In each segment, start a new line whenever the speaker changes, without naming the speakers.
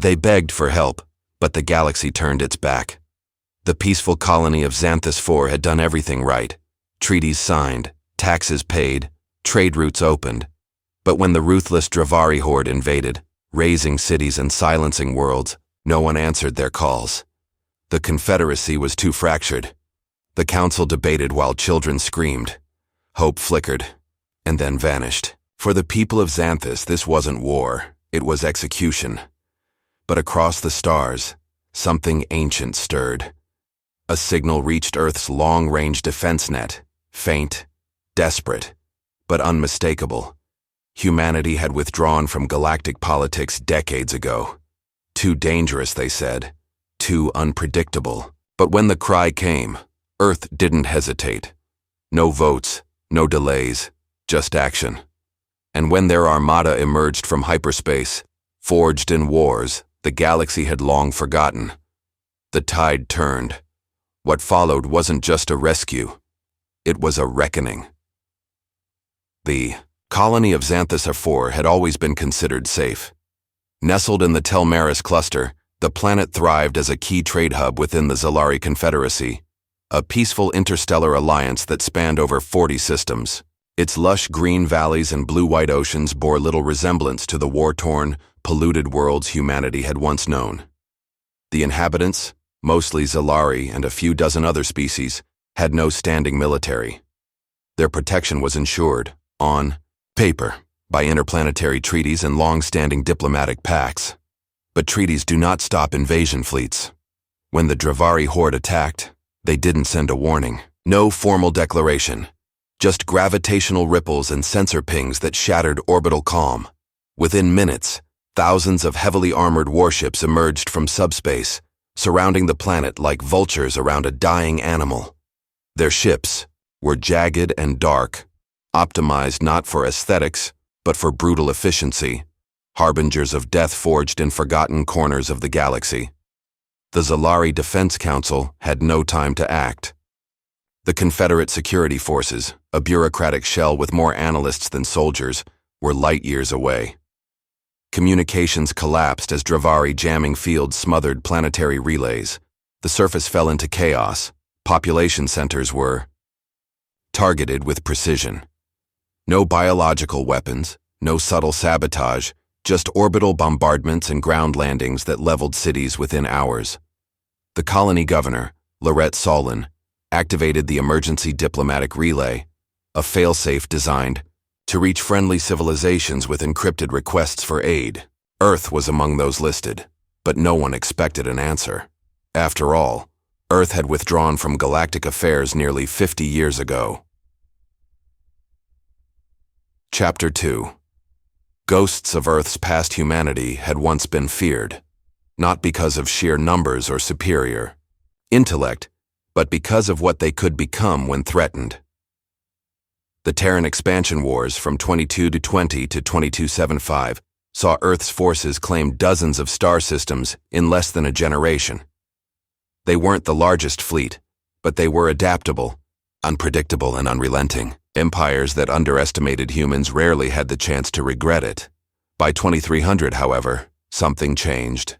They begged for help, but the galaxy turned its back. The peaceful colony of Xanthus 4 had done everything right. Treaties signed, taxes paid, trade routes opened. But when the ruthless Dravari horde invaded, razing cities and silencing worlds, no one answered their calls. The Confederacy was too fractured. The Council debated while children screamed. Hope flickered, and then vanished. For the people of Xanthus, this wasn't war, it was execution. But across the stars, something ancient stirred. A signal reached Earth's long-range defense net, faint, desperate, but unmistakable. Humanity had withdrawn from galactic politics decades ago. Too dangerous, they said. Too unpredictable. But when the cry came, Earth didn't hesitate. No votes, no delays, just action. And when their Armada emerged from hyperspace, forged in wars the galaxy had long forgotten, the tide turned. What followed wasn't just a rescue. It was a reckoning. The colony of Xanthus 4 had always been considered safe. Nestled in the Telmaris cluster, the planet thrived as a key trade hub within the Zalari Confederacy, a peaceful interstellar alliance that spanned over 40 systems. Its lush green valleys and blue-white oceans bore little resemblance to the war-torn, polluted worlds humanity had once known. The inhabitants, mostly Zalari and a few dozen other species, had no standing military. Their protection was ensured, on paper, by interplanetary treaties and long-standing diplomatic pacts. But treaties do not stop invasion fleets. When the Dravari horde attacked, they didn't send a warning. No formal declaration. Just gravitational ripples and sensor pings that shattered orbital calm. Within minutes, thousands of heavily armored warships emerged from subspace, surrounding the planet like vultures around a dying animal. Their ships were jagged and dark, optimized not for aesthetics, but for brutal efficiency, harbingers of death forged in forgotten corners of the galaxy. The Zalari Defense Council had no time to act. The Confederate Security Forces, a bureaucratic shell with more analysts than soldiers, were light years away. Communications collapsed as Dravari jamming fields smothered planetary relays. The surface fell into chaos. Population centers were targeted with precision. No biological weapons, no subtle sabotage, just orbital bombardments and ground landings that leveled cities within hours. The colony governor, Lorette Solon, activated the emergency diplomatic relay, a failsafe designed to reach friendly civilizations with encrypted requests for aid. Earth was among those listed, but no one expected an answer. After all, Earth had withdrawn from galactic affairs nearly 50 years ago. Chapter 2. Ghosts of Earth's past humanity had once been feared, not because of sheer numbers or superior intellect, but because of what they could become when threatened. The Terran expansion wars from 2220 to 2275 saw Earth's forces claim dozens of star systems in less than a generation. They weren't the largest fleet, but they were adaptable, unpredictable, and unrelenting. Empires that underestimated humans rarely had the chance to regret it. By 2300, however, something changed.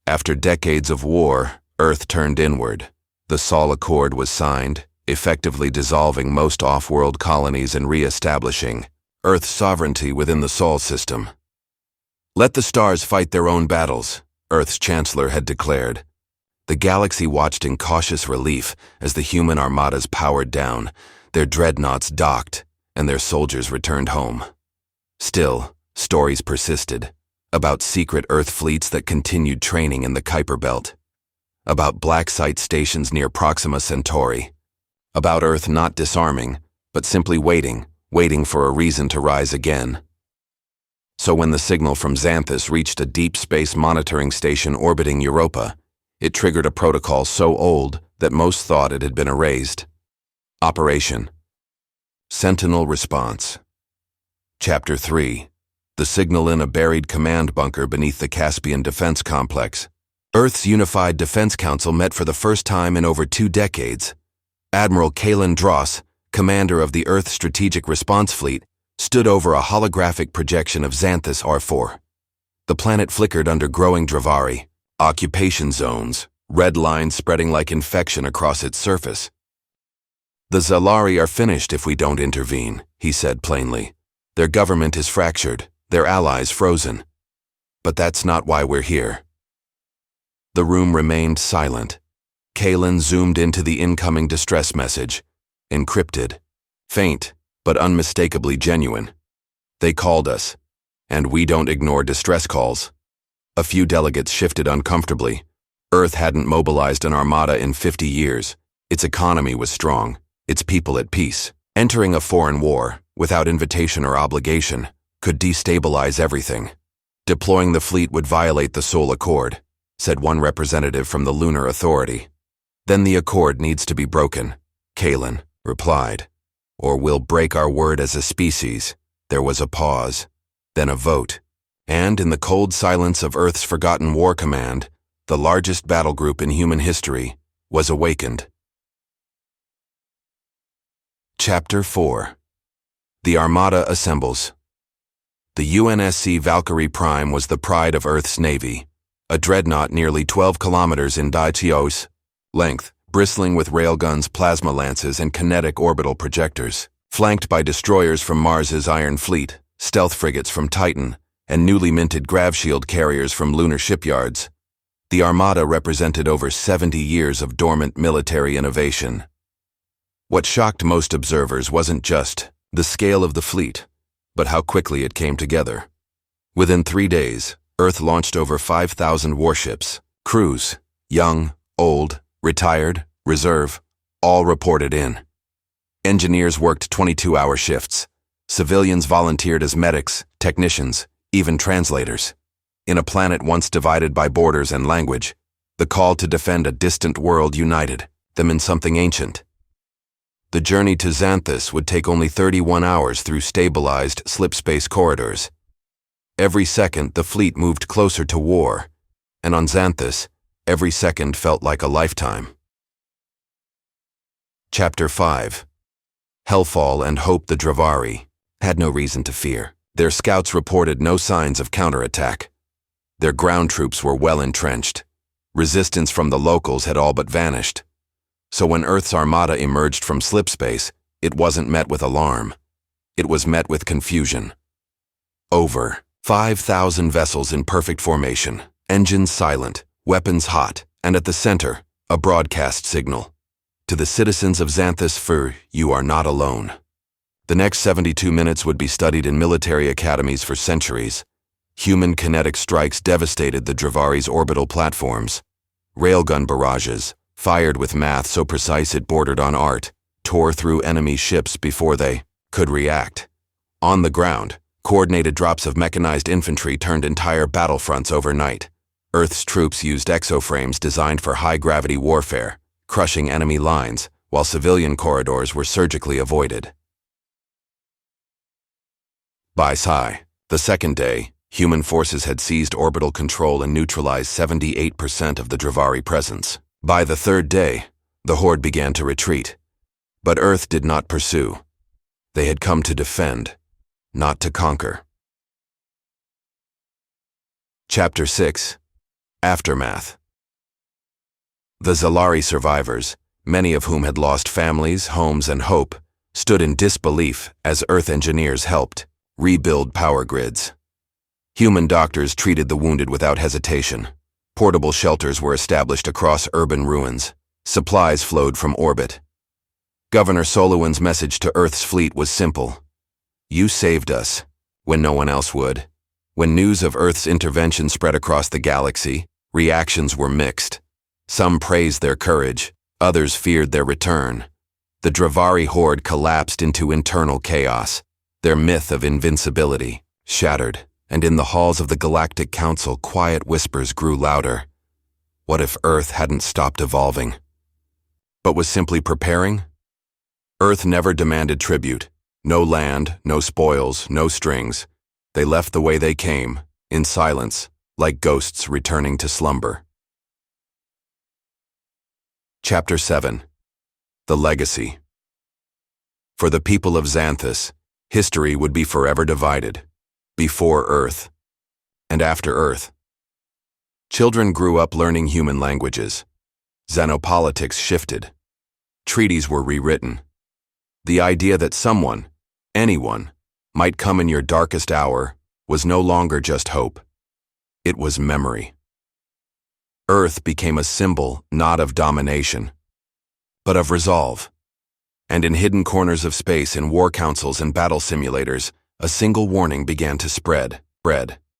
After decades of war, Earth turned inward. The Sol Accord was signed, effectively dissolving most off-world colonies and re-establishing Earth's sovereignty within the Sol system. Let the stars fight their own battles, Earth's chancellor had declared. The galaxy watched in cautious relief as the human armadas powered down, their dreadnoughts docked, and their soldiers returned home. Still, stories persisted, about secret Earth fleets that continued training in the Kuiper Belt, about black site stations near Proxima Centauri, about Earth not disarming, but simply waiting for a reason to rise again. So when the signal from Xanthus reached a deep space monitoring station orbiting Europa, it triggered a protocol so old that most thought it had been erased. Operation Sentinel Response. Chapter 3. The signal in a buried command bunker beneath the Caspian Defense Complex. Earth's Unified Defense Council met for the first time in over 2 decades. Admiral Kalen Dross, commander of the Earth Strategic Response Fleet, stood over a holographic projection of Xanthus R4. The planet flickered under growing Dravari, occupation zones, red lines spreading like infection across its surface. "The Zalari are finished if we don't intervene," he said plainly. "Their government is fractured, their allies frozen. But that's not why we're here." The room remained silent. Kalen zoomed into the incoming distress message. Encrypted. Faint, but unmistakably genuine. "They called us. And we don't ignore distress calls." A few delegates shifted uncomfortably. Earth hadn't mobilized an armada in 50 years. Its economy was strong, its people at peace. Entering a foreign war, without invitation or obligation, could destabilize everything. "Deploying the fleet would violate the Sol Accord," said one representative from the Lunar Authority. "Then the accord needs to be broken," Kalen replied. "Or we'll break our word as a species." There was a pause, then a vote. And in the cold silence of Earth's forgotten war command, the largest battle group in human history was awakened. Chapter 4. The Armada assembles. The UNSC Valkyrie Prime was the pride of Earth's Navy, a dreadnought nearly 12 kilometers in diameter length, bristling with railguns, plasma lances, and kinetic orbital projectors, flanked by destroyers from Mars's Iron Fleet, stealth frigates from Titan, and newly minted gravshield carriers from lunar shipyards. The Armada represented over 70 years of dormant military innovation. What shocked most observers wasn't just the scale of the fleet, but how quickly it came together. Within 3 days, Earth launched over 5,000 warships. Crews, young, old, retired, reserve, all reported in. Engineers worked 22-hour shifts. Civilians volunteered as medics, technicians, even translators. In a planet once divided by borders and language, the call to defend a distant world united them in something ancient. The journey to Xanthus would take only 31 hours through stabilized slipspace corridors. Every second, the fleet moved closer to war, and on Xanthus, every second felt like a lifetime. Chapter 5. Hellfall and Hope. The Dravari had no reason to fear. Their scouts reported no signs of counterattack. Their ground troops were well entrenched. Resistance from the locals had all but vanished. So when Earth's armada emerged from slipspace, it wasn't met with alarm. It was met with confusion. Over 5,000 vessels in perfect formation, engines silent, weapons hot, and at the center, a broadcast signal. To the citizens of Xanthus, you are not alone. The next 72 minutes would be studied in military academies for centuries. Human kinetic strikes devastated the Dravari's orbital platforms. Railgun barrages, fired with math so precise it bordered on art, tore through enemy ships before they could react. On the ground, coordinated drops of mechanized infantry turned entire battlefronts overnight. Earth's troops used exoframes designed for high-gravity warfare, crushing enemy lines, while civilian corridors were surgically avoided. By Psi, the second day, human forces had seized orbital control and neutralized 78% of the Dravari presence. By the third day, the Horde began to retreat. But Earth did not pursue. They had come to defend, not to conquer. Chapter 6. Aftermath. The Zalari survivors, many of whom had lost families, homes, and hope, stood in disbelief as Earth engineers helped rebuild power grids. Human doctors treated the wounded without hesitation. Portable shelters were established across urban ruins. Supplies flowed from orbit. Governor Solowan's message to Earth's fleet was simple. You saved us, when no one else would. When news of Earth's intervention spread across the galaxy, reactions were mixed. Some praised their courage, others feared their return. The Dravari horde collapsed into internal chaos, their myth of invincibility shattered, and in the halls of the Galactic Council, quiet whispers grew louder. What if Earth hadn't stopped evolving, but was simply preparing? Earth never demanded tribute. No land, no spoils, no strings. They left the way they came, in silence, like ghosts returning to slumber. Chapter 7. The Legacy. For the people of Xanthus, history would be forever divided. Before Earth, and after Earth. Children grew up learning human languages. Xenopolitics shifted. Treaties were rewritten. The idea that someone, anyone, might come in your darkest hour was no longer just hope. It was memory. Earth became a symbol not of domination, but of resolve. And in hidden corners of space, in war councils and battle simulators, a single warning began to spread.